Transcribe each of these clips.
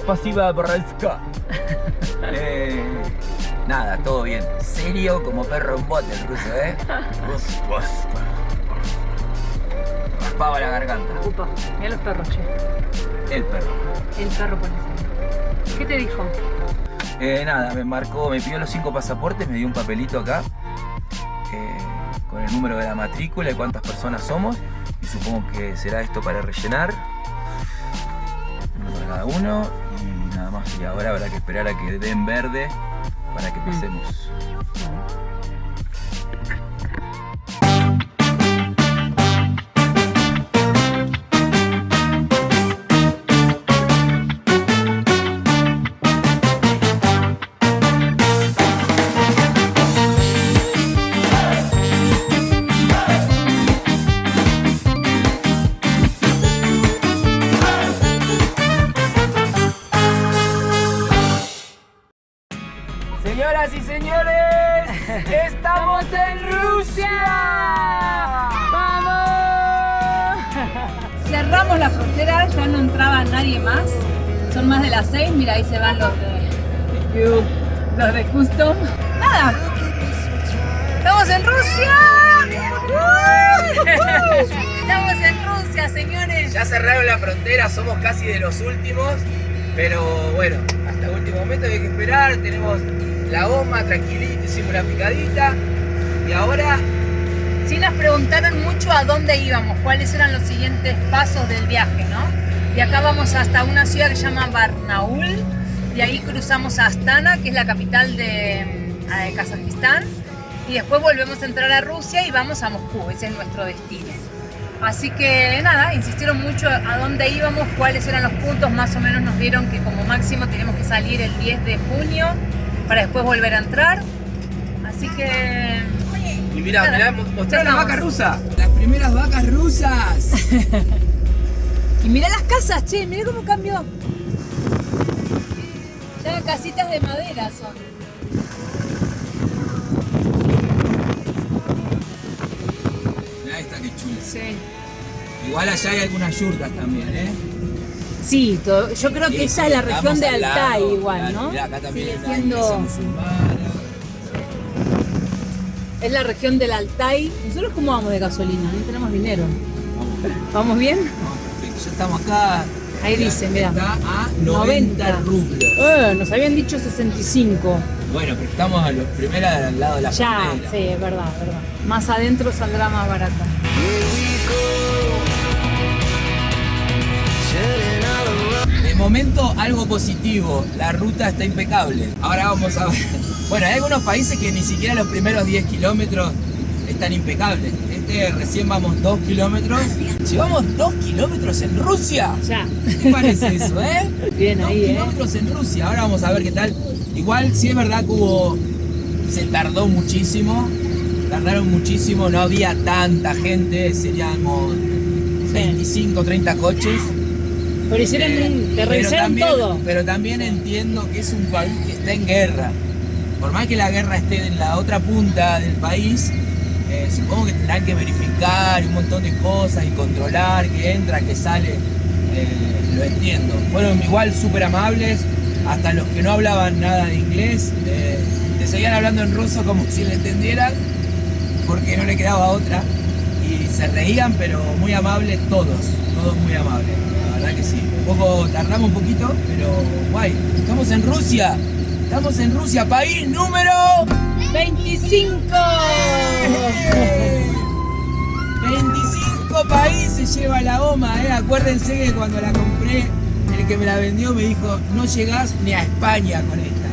Spasiba, Borrelska. Nada, todo bien. Serio como perro en bote el ruso, Raspaba la garganta. Upa, mira los perros, che. El perro. El perro parece. ¿Qué te dijo? Nada, me pidió los 5 pasaportes, me dio un papelito acá con el número de la matrícula y cuántas personas somos. Y supongo que será esto para rellenar. Uno para cada uno y nada más. Y ahora habrá que esperar a que den verde para que pasemos. Señoras y señores, estamos en Rusia. ¡Vamos! Cerramos la frontera, ya no entraba nadie más. Son más de las 6, mira ahí se van los de Custom. Nada, estamos en Rusia. Estamos en Rusia, señores. Ya cerraron la frontera, somos casi de los últimos, pero bueno, hasta el último momento hay que esperar. Tenemos la goma, tranquilita, hicimos una picadita y ahora... Sí, nos preguntaron mucho a dónde íbamos, cuáles eran los siguientes pasos del viaje, ¿no? Y acá vamos hasta una ciudad que se llama Barnaul, y ahí cruzamos a Astana, que es la capital de Kazajistán, y después volvemos a entrar a Rusia y vamos a Moscú, ese es nuestro destino. Así que nada, insistieron mucho a dónde íbamos, cuáles eran los puntos, más o menos nos dieron que como máximo tenemos que salir el 10 de junio para después volver a entrar. Así que... Y mirá, mostrá la vaca rusa. Las primeras vacas rusas. Y mirá las casas, che, mirá cómo cambió. Ya casitas de madera son. Mirá esta que chula. Sí. Igual allá hay algunas yurtas también, Sí, yo creo que esa es la región de Altai igual, ¿no? Mirá, acá también Sigue hay una siendo... iglesia musulmana. Es la región del Altai. ¿Nosotros cómo vamos de gasolina? No tenemos dinero. ¿Vamos bien? Vamos, perfecto. Ya estamos acá. Ahí dice, mirá. Está a 90 rublos. Nos habían dicho 65. Bueno, pero estamos a los primeros al lado de la Ya, frontera. sí, es verdad, es verdad. Más adentro saldrá más barata. De momento algo positivo, la ruta está impecable. Ahora vamos a ver. Bueno, hay algunos países que ni siquiera los primeros 10 kilómetros están impecables. Recién vamos 2 kilómetros. Llevamos 2 kilómetros en Rusia. Ya. ¿Qué parece eso, Bien 2 ahí, kilómetros en Rusia. Ahora vamos a ver qué tal. Igual sí es verdad que se tardó muchísimo. Tardaron muchísimo, no había tanta gente, seríamos 25, 30 coches. Pero hicieron, te revisaron todo. Pero también entiendo que es un país que está en guerra. Por más que la guerra esté en la otra punta del país, supongo que tendrán que verificar un montón de cosas y controlar que entra, que sale. Lo entiendo. Fueron igual súper amables, hasta los que no hablaban nada de inglés, te seguían hablando en ruso como si le entendieran, porque no le quedaba otra. Y se reían, pero muy amables todos muy amables. La verdad que sí. Tardamos un poquito, pero guay. Estamos en Rusia, país número 25. 25 países lleva la goma, Acuérdense que cuando la compré, el que me la vendió me dijo, no llegás ni a España con esta.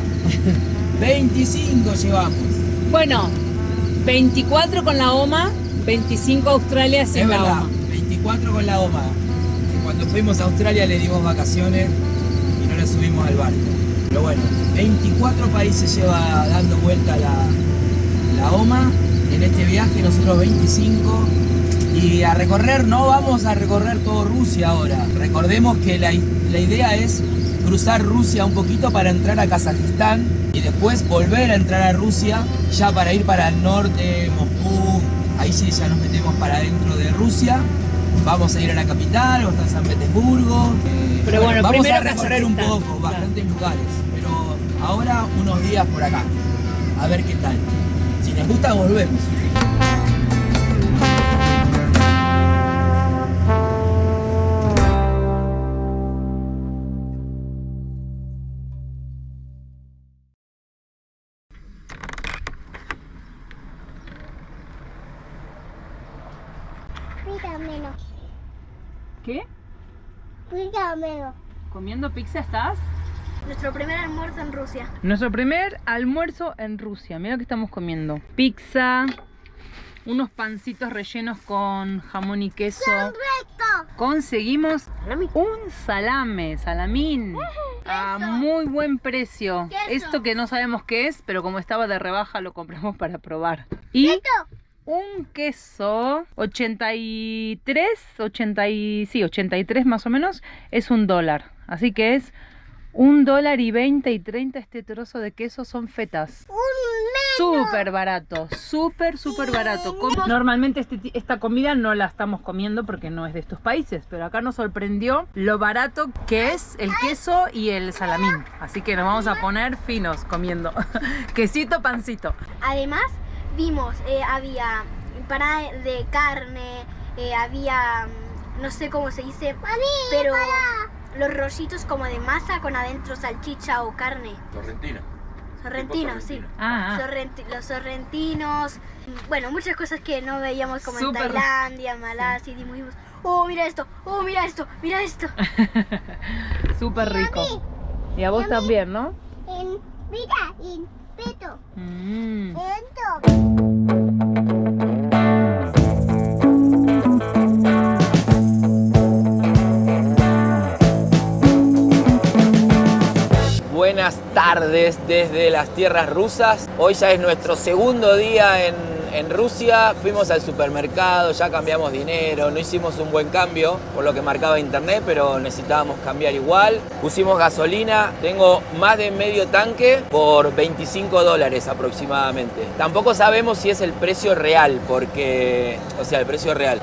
25 llevamos. Bueno, 24 con la OMA, 25 Australia sin Es la verdad, OMA. 24 con la goma. Cuando fuimos a Australia le dimos vacaciones y no la subimos al barco. Pero bueno, 24 países lleva dando vuelta la OMA. En este viaje nosotros 25. Y a recorrer, no vamos a recorrer todo Rusia ahora. Recordemos que la idea es cruzar Rusia un poquito para entrar a Kazajistán y después volver a entrar a Rusia ya para ir para el norte, Moscú. Ahí sí ya nos metemos para dentro de Rusia. Vamos a ir a la capital, vamos a estar en San Petersburgo. Pero bueno, vamos primero a recorrer un Kazajistán. poco, bastantes lugares, pero ahora unos días por acá, a ver qué tal. Si les gusta, volvemos. Cuídamelo, ¿Qué? cuídamelo. ¿Comiendo pizza estás? Nuestro primer almuerzo en Rusia. Nuestro primer almuerzo en Rusia. Mira lo que estamos comiendo. Pizza, unos pancitos rellenos con jamón y queso. ¡Correcto! Conseguimos un salamín. A muy buen precio. Queso. Esto que no sabemos qué es, pero como estaba de rebaja lo compramos para probar. Y Esto, un queso 83 más o menos, es $1. Así que es $1.20 y 30 este trozo de queso, son fetas. Súper barato, súper barato. Normalmente esta comida no la estamos comiendo porque no es de estos países, pero acá nos sorprendió lo barato que es el queso y el salamín. Así que nos vamos a poner finos comiendo quesito, pancito. además, vimos, había empanada de carne, había, no sé cómo se dice, pero los rollitos como de masa con adentro salchicha o carne. Sorrentinos, sí. Los sorrentinos. Bueno, muchas cosas que no veíamos como Súper. en Tailandia, Malasia, y dijimos, oh, mira esto, mira esto. Súper rico. Y a vos también, ¿no? Mira, en peto. Buenas tardes desde las tierras rusas. Hoy ya es nuestro segundo día en Rusia. Fuimos al supermercado, ya cambiamos dinero, no hicimos un buen cambio por lo que marcaba internet, pero necesitábamos cambiar igual. Pusimos gasolina, tengo más de medio tanque por $25 aproximadamente. Tampoco sabemos si es el precio real, porque,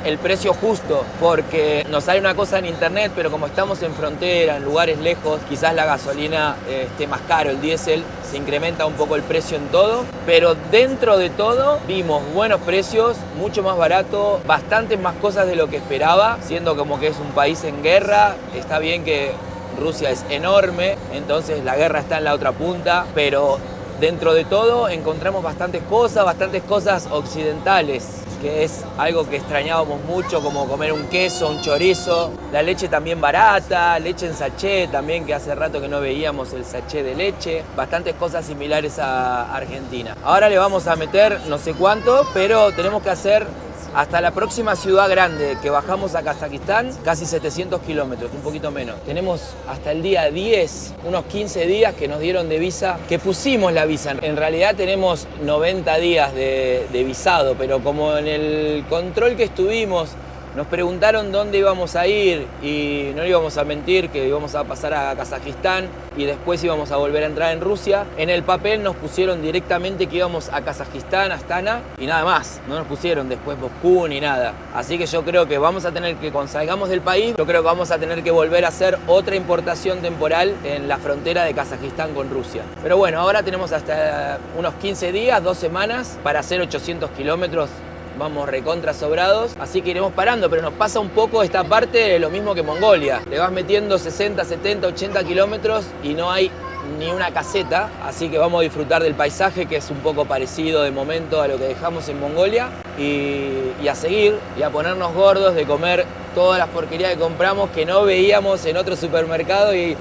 el precio justo, porque nos sale una cosa en internet, pero como estamos en frontera, en lugares lejos, quizás la gasolina esté más caro, el diésel, se incrementa un poco el precio en todo, pero dentro de todo vimos buenos precios, mucho más barato, bastantes más cosas de lo que esperaba, siendo como que es un país en guerra. Está bien que Rusia es enorme, entonces la guerra está en la otra punta, pero dentro de todo encontramos bastantes cosas occidentales, que es algo que extrañábamos mucho, como comer un queso, un chorizo, la leche también barata, leche en sachet también, que hace rato que no veíamos el sachet de leche, bastantes cosas similares a Argentina. Ahora le vamos a meter no sé cuánto, pero tenemos que hacer hasta la próxima ciudad grande, que bajamos a Kazajistán, casi 700 kilómetros, un poquito menos. Tenemos hasta el día 10, unos 15 días que nos dieron de visa, que pusimos la visa. En realidad tenemos 90 días de visado, pero como en el control que estuvimos nos preguntaron dónde íbamos a ir y no íbamos a mentir que íbamos a pasar a Kazajistán y después íbamos a volver a entrar en Rusia. En el papel nos pusieron directamente que íbamos a Kazajistán, Astana, y nada más. No nos pusieron después Moscú ni nada. Así que yo creo que vamos a tener que, cuando salgamos del país, yo creo que vamos a tener que volver a hacer otra importación temporal en la frontera de Kazajistán con Rusia. Pero bueno, ahora tenemos hasta unos 15 días, 2 semanas para hacer 800 kilómetros. Vamos recontra sobrados, así que iremos parando, pero nos pasa un poco esta parte lo mismo que Mongolia. Le vas metiendo 60, 70, 80 kilómetros y no hay ni una caseta, así que vamos a disfrutar del paisaje, que es un poco parecido de momento a lo que dejamos en Mongolia, y a seguir y a ponernos gordos de comer todas las porquerías que compramos que no veíamos en otro supermercado y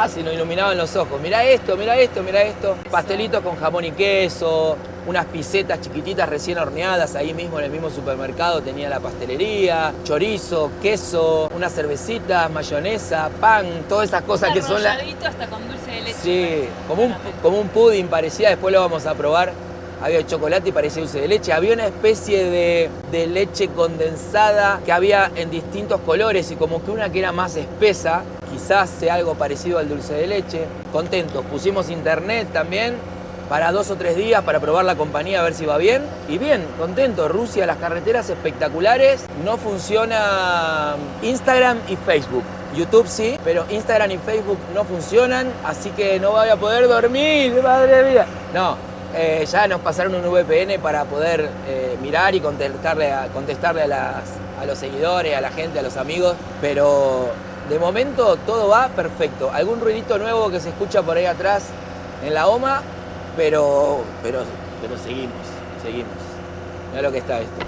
se nos iluminaban los ojos. Mirá esto, mirá esto, mirá esto. Pastelitos con jamón y queso, unas pisetas chiquititas recién horneadas, ahí mismo en el mismo supermercado tenía la pastelería, chorizo, queso, unas cervecitas, mayonesa, pan, todas esas cosas que son hasta con dulce de leche. Sí, como un pudding parecía, después lo vamos a probar. Había chocolate y parecía dulce de leche. Había una especie de leche condensada que había en distintos colores y como que una que era más espesa, quizás sea algo parecido al dulce de leche. Contentos, pusimos internet también para 2 o 3 días para probar la compañía a ver si va bien. Y bien, contento. Rusia, las carreteras espectaculares. No funciona Instagram y Facebook. YouTube sí, pero Instagram y Facebook no funcionan, así que no voy a poder dormir, madre mía. No, ya nos pasaron un VPN para poder mirar y contestarle a los seguidores, a la gente, a los amigos, pero de momento todo va perfecto. Algún ruidito nuevo que se escucha por ahí atrás en la OMA, pero seguimos. Mira lo que está esto.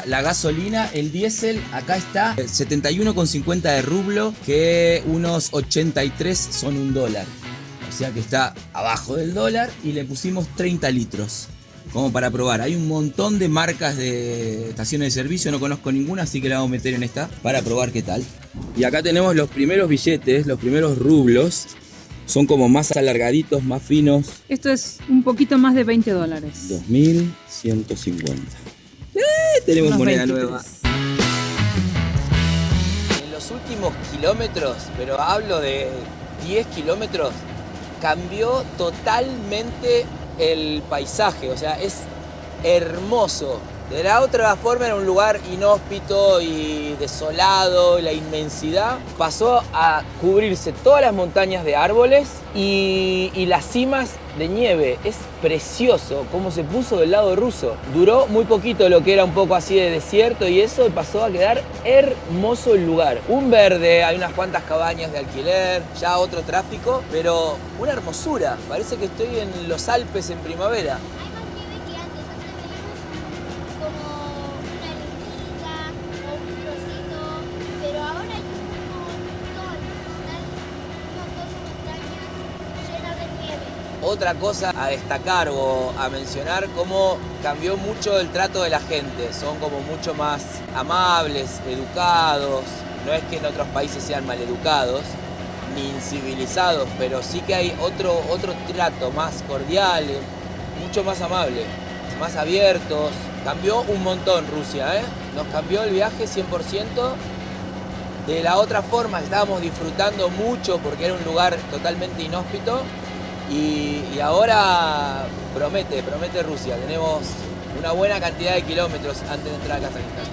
La gasolina, el diésel, acá está 71,50 de rublo, que unos 83 son $1. O sea que está abajo del dólar y le pusimos 30 litros. Como para probar. Hay un montón de marcas de estaciones de servicio, no conozco ninguna, así que la vamos a meter en esta para probar qué tal. Y acá tenemos los primeros billetes, los primeros rublos. Son como más alargaditos, más finos. Esto es un poquito más de $20. 2.150. Tenemos Unos moneda 23. nueva. En los últimos kilómetros, pero hablo de 10 kilómetros, cambió totalmente el paisaje. O sea, es hermoso. De la otra forma era un lugar inhóspito y desolado, la inmensidad. Pasó a cubrirse todas las montañas de árboles y las cimas de nieve. Es precioso cómo se puso del lado ruso. Duró muy poquito lo que era un poco así de desierto y eso, y pasó a quedar hermoso el lugar. Un verde, hay unas cuantas cabañas de alquiler, ya otro tráfico, pero una hermosura. Parece que estoy en los Alpes en primavera. Otra cosa a destacar o a mencionar, cómo cambió mucho el trato de la gente. Son como mucho más amables, educados. No es que en otros países sean maleducados ni incivilizados, pero sí que hay otro trato más cordial, mucho más amable, más abiertos. Cambió un montón Rusia, ¿eh? Nos cambió el viaje 100%. De la otra forma estábamos disfrutando mucho porque era un lugar totalmente inhóspito. Y ahora promete Rusia. Tenemos una buena cantidad de kilómetros antes de entrar a Kazajistán.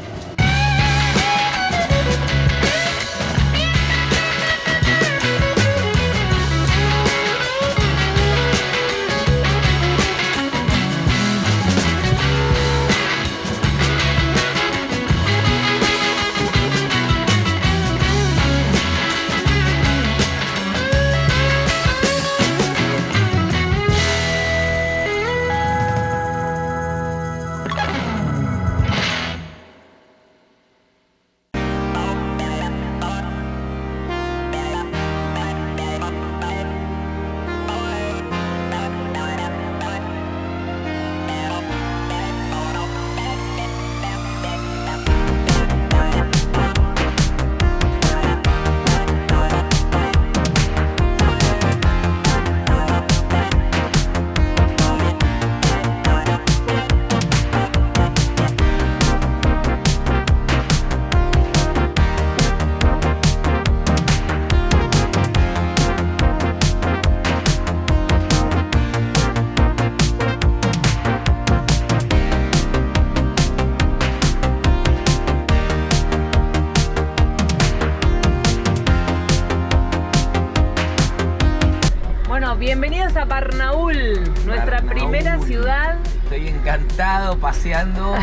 Bienvenidos a Barnaul, nuestra primera ciudad. Estoy encantado paseando.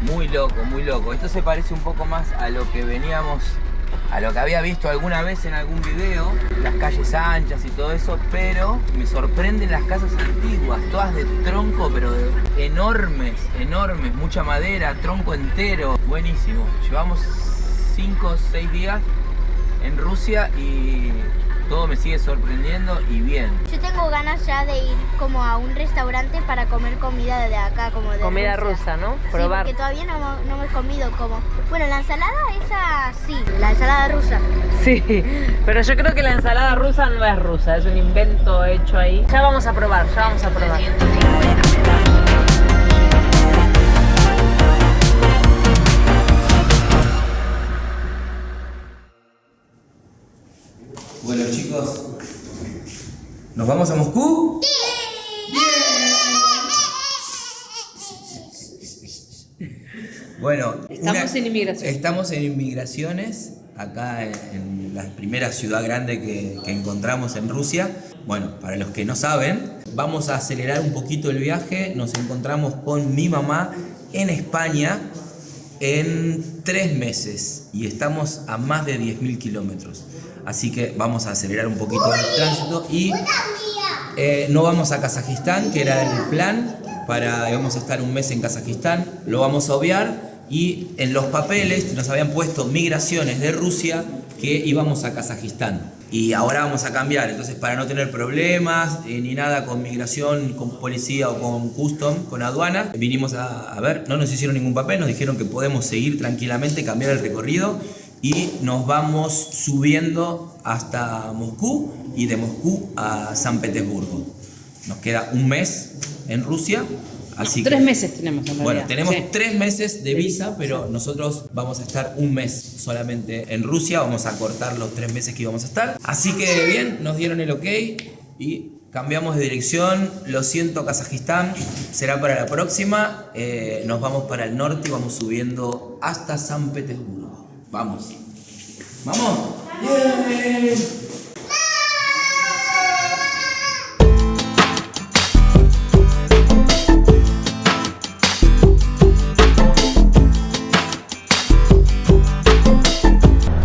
Muy loco. Esto se parece un poco más a lo que veníamos, a lo que había visto alguna vez en algún video, las calles anchas y todo eso, pero me sorprenden las casas antiguas, todas de tronco, pero enormes, mucha madera, tronco entero. Buenísimo. Llevamos 5 o 6 días en Rusia y todo me sigue sorprendiendo y bien. Yo tengo ganas ya de ir como a un restaurante para comer comida de acá, como de Comida rusa, ¿no? Probar. Sí, porque todavía no hemos comido como... Bueno, la ensalada esa sí, la ensalada rusa. Sí, pero yo creo que la ensalada rusa no es rusa, es un invento hecho ahí. Ya vamos a probar. Bueno chicos, ¿nos vamos a Moscú? ¡Sí! Bueno, Estamos en inmigración. Estamos en inmigraciones, acá en la primera ciudad grande que encontramos en Rusia. Bueno, para los que no saben, vamos a acelerar un poquito el viaje. Nos encontramos con mi mamá en España en 3 meses y estamos a más de 10.000 kilómetros. Así que vamos a acelerar un poquito el tránsito y no vamos a Kazajistán, que era el plan. Íbamos a estar un mes en Kazajistán, lo vamos a obviar. Y en los papeles nos habían puesto migraciones de Rusia que íbamos a Kazajistán. Y ahora vamos a cambiar, entonces para no tener problemas ni nada con migración, con policía o con custom, con aduana, vinimos a ver, no nos hicieron ningún papel, nos dijeron que podemos seguir tranquilamente, cambiar el recorrido y nos vamos subiendo hasta Moscú y de Moscú a San Petersburgo. Nos queda un mes en Rusia. Así 3 meses tenemos en realidad. Bueno, tenemos Sí. 3 meses de visa, pero nosotros vamos a estar un mes solamente en Rusia, vamos a cortar los 3 meses que íbamos a estar. Así que bien, nos dieron el ok y cambiamos de dirección. Lo siento, Kazajistán, será para la próxima. Nos vamos para el norte y vamos subiendo hasta San Petersburgo. Vamos. ¡Vamos! ¡Bien!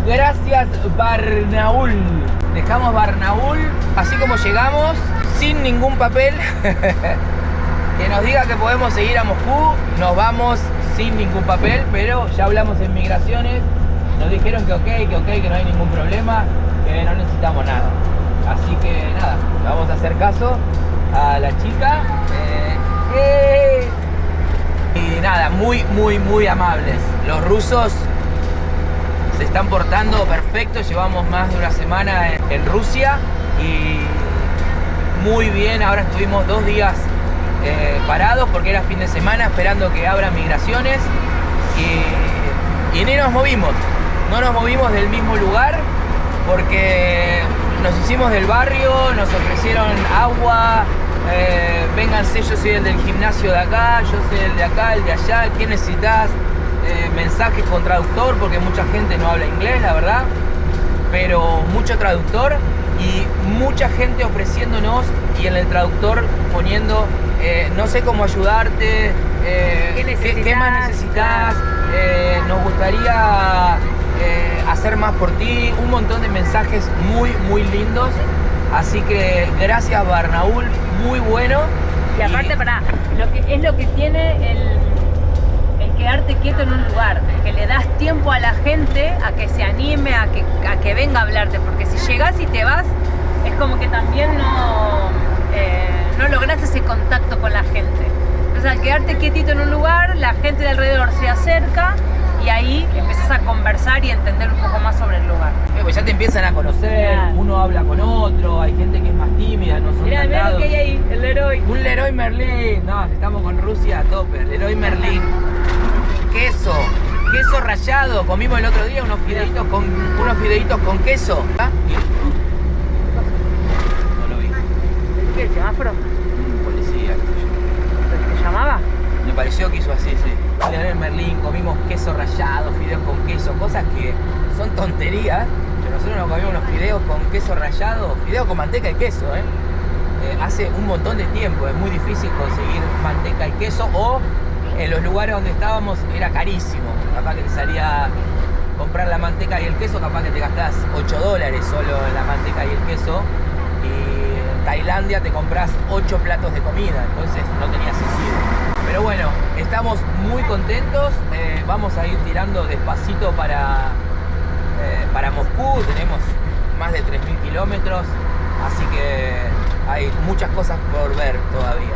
Gracias, Barnaul. Dejamos Barnaul así como llegamos, sin ningún papel. Que nos diga que podemos seguir a Moscú, nos vamos sin ningún papel, pero ya hablamos en migraciones, nos dijeron que ok, que no hay ningún problema, que no necesitamos nada. Así que nada, le vamos a hacer caso a la chica. Y nada, muy amables. Los rusos se están portando perfecto, llevamos más de una semana en Rusia y muy bien. Ahora estuvimos 2 días parados porque era fin de semana esperando que abran migraciones y ni nos movimos, no nos movimos del mismo lugar porque nos hicimos del barrio, nos ofrecieron agua, vénganse, yo soy el del gimnasio de acá, yo soy el de acá, el de allá, ¿qué necesitas? Mensajes con traductor porque mucha gente no habla inglés, la verdad, pero mucho traductor y mucha gente ofreciéndonos y en el traductor poniendo no sé cómo ayudarte, ¿qué más necesitas? Nos gustaría hacer más por ti, un montón de mensajes muy lindos, así que gracias, Barnaul, muy bueno. Y aparte, es lo que tiene el quedarte quieto en un lugar, que le das tiempo a la gente a que se anime, a que venga a hablarte, porque si llegás y te vas, es como que también no lográs ese contacto con la gente. Entonces al quedarte quietito en un lugar, la gente de alrededor se acerca y ahí empezás a conversar y a entender un poco más sobre el lugar. Pues ya te empiezan a conocer, Claro. uno habla con otro, hay gente que es más tímida, no son Mirá tan lo dados. que hay ahí, el Leroy. Un Leroy Merlin, no, estamos con Rusia a tope, Leroy Merlin. Queso rallado, comimos el otro día unos fideitos con queso. ¿Ah? No lo vi. ¿Qué? ¿El semáforo? Un policía, qué sé yo. ¿Te llamaba? Me pareció que hizo así, sí. Leroy Merlin, comimos queso rallado, fideos con queso, cosas que son tonterías, pero nosotros nos comimos unos fideos con queso rallado, fideos con manteca y queso, hace un montón de tiempo, es muy difícil conseguir manteca y queso, o en los lugares donde estábamos era carísimo, capaz que te salía comprar la manteca y el queso, capaz que te gastás $8 solo en la manteca y el queso, y en Tailandia te compras 8 platos de comida, entonces no tenía sentido. Pero bueno, estamos muy contentos, vamos a ir tirando despacito para Moscú, tenemos más de 3.000 kilómetros, así que hay muchas cosas por ver todavía.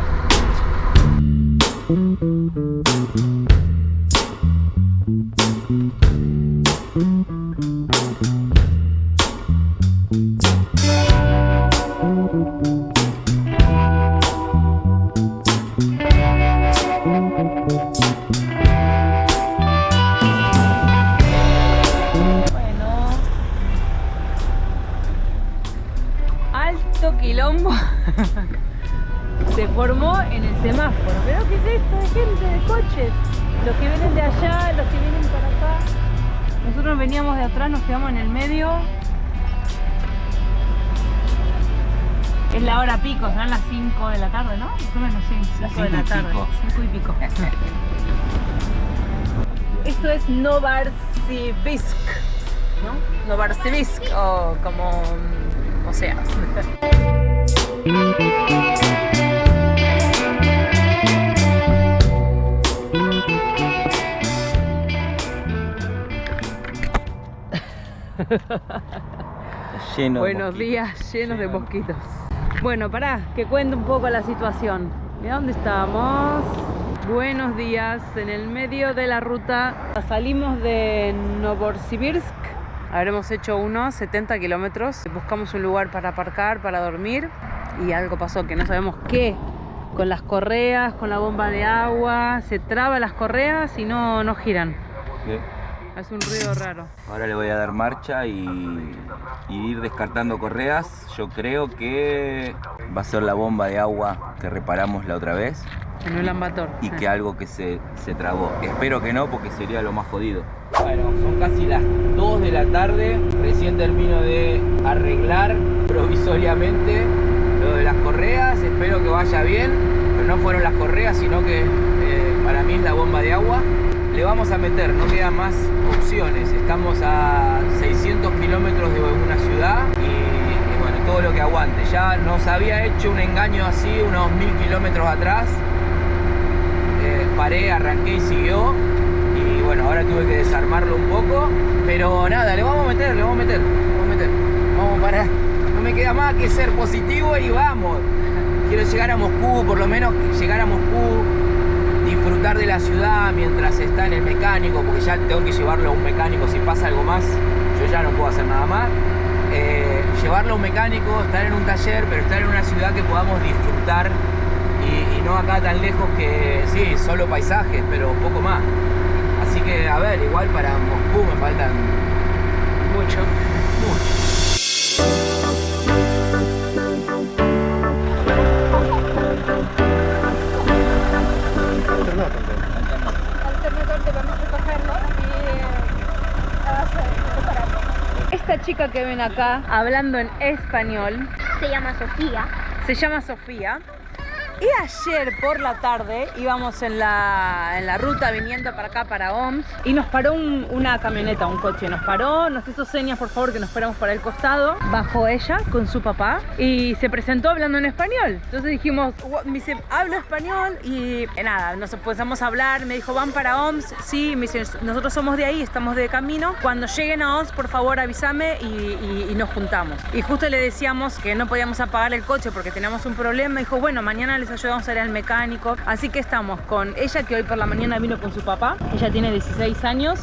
Bueno. Alto quilombo. Se formó en el semáforo. ¿Pero qué es esto de gente, de coches? Los que vienen de allá, los que vienen para acá. Nosotros veníamos de atrás, nos quedamos en el medio. Es la hora pico, serán las 5 de la tarde, ¿no? Más o menos, sí, 5 de la tarde. 5 y pico. Esto es Novosibirsk, ¿no? Novosibirsk, o como sea. Buenos días, llenos de mosquitos. Bueno, pará, que cuente un poco la situación. ¿De dónde estamos? Buenos días, en el medio de la ruta. Salimos de Novosibirsk. Habremos hecho unos 70 kilómetros. Buscamos un lugar para aparcar, para dormir. Y algo pasó que no sabemos qué. Con las correas, con la bomba de agua. Se traban las correas y no giran. Sí. Hace un ruido raro. Ahora le voy a dar marcha y ir descartando correas. Yo creo que va a ser la bomba de agua que reparamos la otra vez. En un lambator. Y que algo que se trabó. Espero que no, porque sería lo más jodido. Bueno, son casi las 2 de la tarde. Recién termino de arreglar provisoriamente lo de las correas. Espero que vaya bien. Pero no fueron las correas, sino que para mí es la bomba de agua. Le vamos a meter, no quedan más opciones. Estamos a 600 kilómetros de una ciudad y bueno, todo lo que aguante. Ya nos había hecho un engaño así unos 1000 kilómetros atrás. Paré, arranqué y siguió. Y bueno, ahora tuve que desarmarlo un poco. Pero nada, le vamos a meter. Vamos a parar. No me queda más que ser positivo y vamos. Quiero llegar a Moscú, por lo menos llegar a Moscú. Disfrutar de la ciudad mientras está en el mecánico, porque ya tengo que llevarlo a un mecánico. Si pasa algo más, yo ya no puedo hacer nada más. Llevarlo a un mecánico, estar en un taller, pero estar en una ciudad que podamos disfrutar y no acá tan lejos que, sí, solo paisajes, pero poco más. Así que, a ver, igual para Moscú me faltan mucho. Esta chica que ven acá hablando en español Se llama Sofía. se llama Sofía. Y ayer por la tarde íbamos en la ruta viniendo para acá, para Omsk, y nos paró una camioneta, un coche. Nos paró, nos hizo señas por favor que nos fuéramos para el costado. Bajó ella con su papá y se presentó hablando en español. Entonces dijimos, me dice, hablo español, y nada, nos empezamos a hablar. Me dijo, ¿van para Omsk? Sí, me dice, nosotros somos de ahí, estamos de camino. Cuando lleguen a Omsk, por favor avísame y nos juntamos. Y justo le decíamos que no podíamos apagar el coche porque teníamos un problema. Me dijo, bueno, mañana les ayudamos a ir al mecánico. Así que estamos con ella, que hoy por la mañana vino con su papá. Ella tiene 16 años,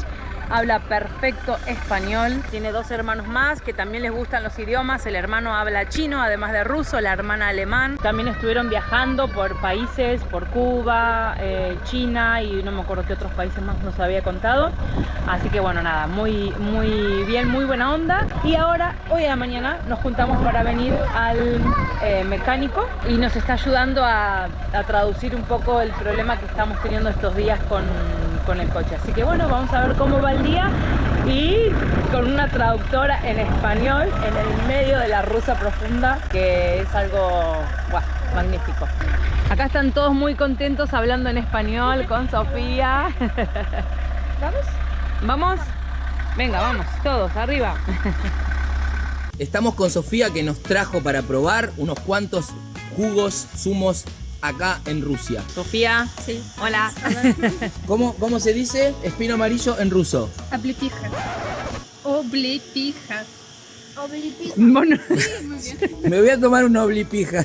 habla perfecto español. Tiene 2 hermanos más que también les gustan los idiomas. El hermano habla chino, además de ruso, la hermana alemán. También estuvieron viajando por países, por Cuba, China y no me acuerdo qué otros países más nos había contado. Así que bueno, nada, muy bien, muy buena onda. Y ahora, hoy a la mañana, nos juntamos para venir al mecánico y nos está ayudando a traducir un poco el problema que estamos teniendo estos días con el coche. Así que bueno, vamos a ver cómo va el día, y con una traductora en español en el medio de la rusa profunda, que es algo magnífico. Acá están todos muy contentos hablando en español con Sofía. ¿Vamos? ¿Vamos? Venga, vamos, todos, arriba. Estamos con Sofía, que nos trajo para probar unos cuantos jugos, zumos acá en Rusia. Sofía. Sí. Hola. ¿Cómo se dice espino amarillo en ruso? Облепиха. Облепиха. Bueno. Me voy a tomar una oblipija.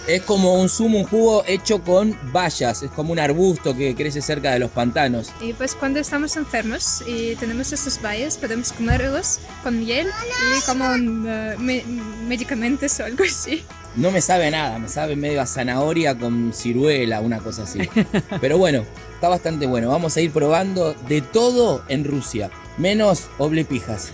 Es como un zumo, un jugo hecho con bayas. Es como un arbusto que crece cerca de los pantanos. Y pues cuando estamos enfermos y tenemos estos bayas, podemos comerlos con miel y como medicamentos o algo así. No me sabe a nada, me sabe medio a zanahoria con ciruela, una cosa así. Pero bueno, está bastante bueno. Vamos a ir probando de todo en Rusia, menos oblipijas.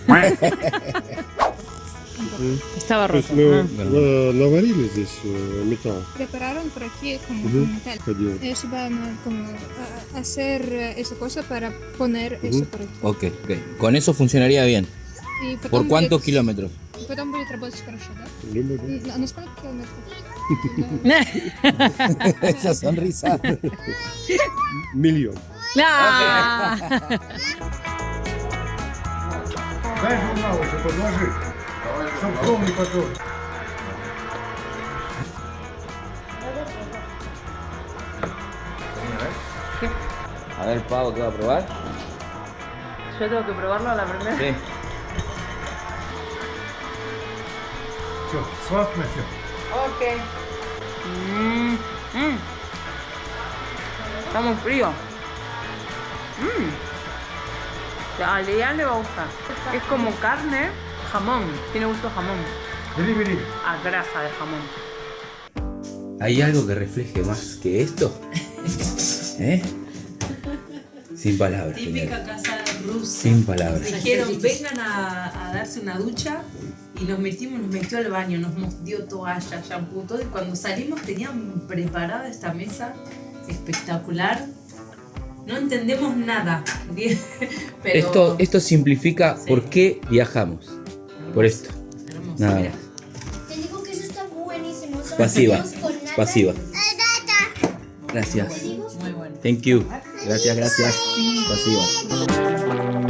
Estaba То есть roto. мы Ah. наварили здесь металл. Prepararon por aquí como Ujú. un metal. Ходил. Ellos van como a hacer esa cosa para poner eso por aquí. Ok, ok. Con eso funcionaría bien. И потом ¿Por cuántos будет- kilómetros? Потом будет работать хорошо, да? Думаю, да. А на сколько километров? Esa sonrisa. Миллион. Ah. Дай журнал уже подложи, чтоб помни потом. A ver, Pau, ¿qué va a probar? Yo tengo que probarlo a la primera. Sí. Все, сладко все. Ok. Está muy frío. A Lian le va a gustar. Es como carne, jamón. Tiene gusto a jamón. Бери, бери. A grasa de jamón. ¿Hay algo que refleje más que esto? ¿Eh? Sin palabras. Típica señor. casa rusa. Sin palabras. Dijeron, vengan a darse una ducha y nos metió al baño, nos dio toalla, shampoo, todo. Y cuando salimos tenían preparada esta mesa espectacular. No entendemos nada. Pero Esto simplifica por qué viajamos. Por esto. hermoso, Nada mira. más. Te digo que eso está buenísimo. Pasiva. Pasiva. Gracias. Muy bueno. Thank you. Gracias, gracias. Pasiva.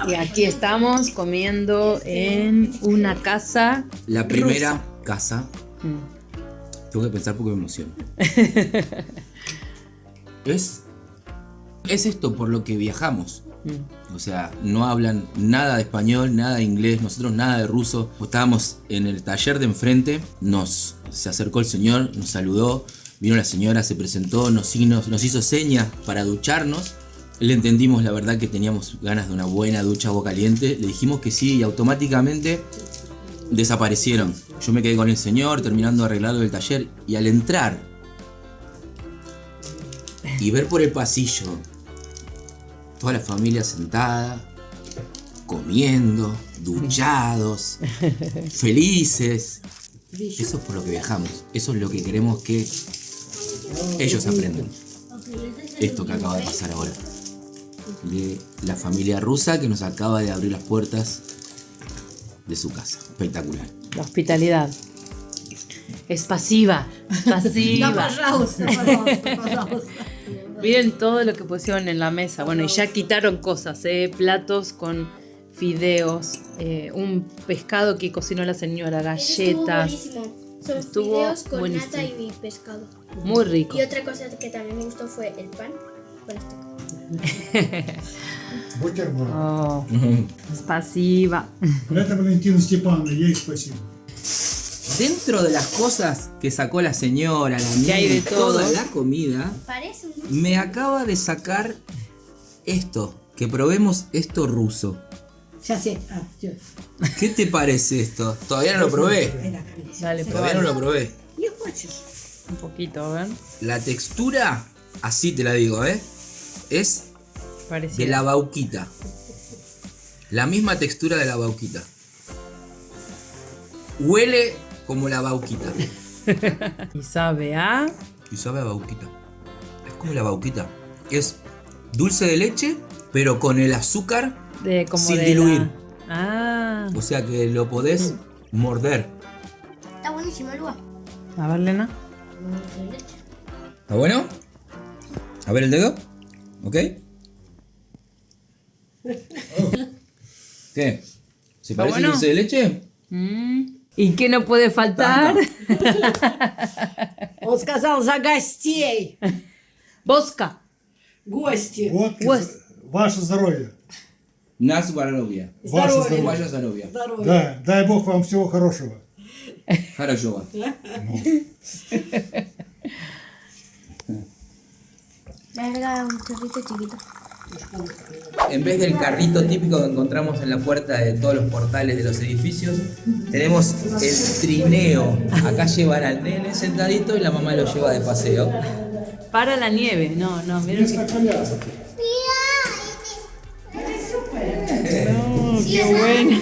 Y aquí estamos comiendo en una casa. La primera casa. Tengo que pensar porque me emociono. Es esto por lo que viajamos. O sea, no hablan nada de español, nada de inglés, nosotros nada de ruso. Estábamos en el taller de enfrente, se acercó el señor, nos saludó, vino la señora, se presentó, nos hizo señas para ducharnos. Le entendimos la verdad que teníamos ganas de una buena ducha agua caliente, le dijimos que sí y automáticamente desaparecieron. Yo me quedé con el señor terminando de arreglarlo del taller y al entrar y ver por el pasillo toda la familia sentada, comiendo, duchados, felices. Eso es por lo que viajamos. Eso es lo que queremos que ellos aprendan. Esto que acaba de pasar ahora. De la familia rusa que nos acaba de abrir las puertas de su casa. Espectacular. La hospitalidad. Es pasiva. Pasiva. Miren todo lo que pusieron en la mesa. Bueno, y ya quitaron cosas, platos con fideos, un pescado que cocinó la señora, galletas. Estuvo buenísimo. Son Estuvo fideos con buenísimo. nata y pescado. Muy rico. Y otra cosa que también me gustó fue el pan con esto. Бутерброд. Oh, es pasiva. Это Валентина Степановна, ей спасибо. Dentro de las cosas que sacó la señora, la niña, hay de todo. toda la comida, Parece un... me acaba de sacar esto, que probemos esto ruso. ¿Qué te parece esto? Todavía no lo probé. Dale, Todavía no probalo. lo probé. Un poquito, a ver. La textura, así te la digo, es Parecido. de la bauquita. La misma textura de la bauquita. Huele como la bauquita. Y sabe a... Y sabe a bauquita. Es como la bauquita. Es dulce de leche, pero con el azúcar como sin de diluir. Ah. O sea que lo podés morder. Está buenísimo el lugar. A ver, Lena. ¿Está bueno? A ver el dedo. ¿Ok? ¿Qué? ¿Se ¿Está parece bueno? dulce de leche? ¿Y qué no puede faltar? Он сказал за гостей. Bosca. Гости. Вот Ось. ваше здоровье. Nas Barovia. Ваше здоровье. Guaya Zarovia. Да, дай Бог вам всего хорошего. Harajova. Larga un chorrito chiquito. En vez del carrito típico que encontramos en la puerta de todos los portales de los edificios, tenemos el trineo. Acá llevan al nene sentadito y la mamá lo lleva de paseo. Para la nieve, no, miren que... No, qué bueno.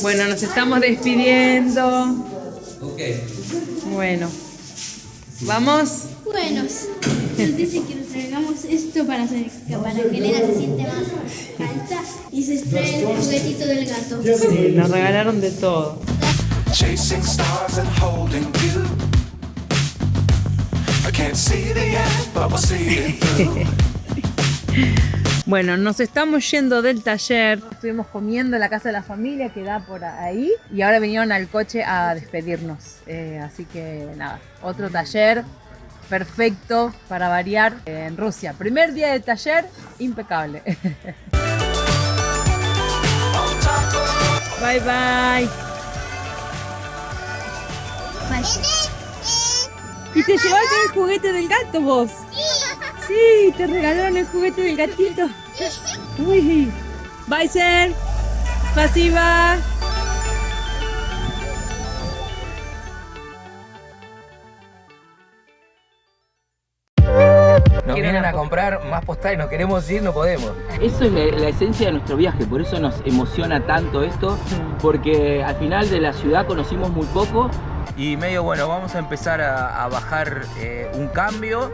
Bueno, nos estamos despidiendo. Ok. Bueno, ¿vamos? Bueno, nos dice que nos traigamos esto para que Elena se siente más alta y se trae el juguetito del gato. Sí, nos regalaron de todo. Chasing stars and holding you. I can't see the end, but we'll see it through. Bueno, nos estamos yendo del taller. Estuvimos comiendo en la casa de la familia que da por ahí. Y ahora vinieron al coche a despedirnos. Así que nada, otro taller perfecto para variar en Rusia. Primer día de taller, impecable. Bye bye. ¿Y te llevaste el juguete del gato vos? Sí, te regalaron el juguete del gatito. Uy. Bye, Ser. Spasiba. Nos vienen a comprar más postales, nos queremos ir, no podemos. Eso es la esencia de nuestro viaje, por eso nos emociona tanto esto, porque al final de la ciudad conocimos muy poco y medio, bueno, vamos a empezar a bajar un cambio.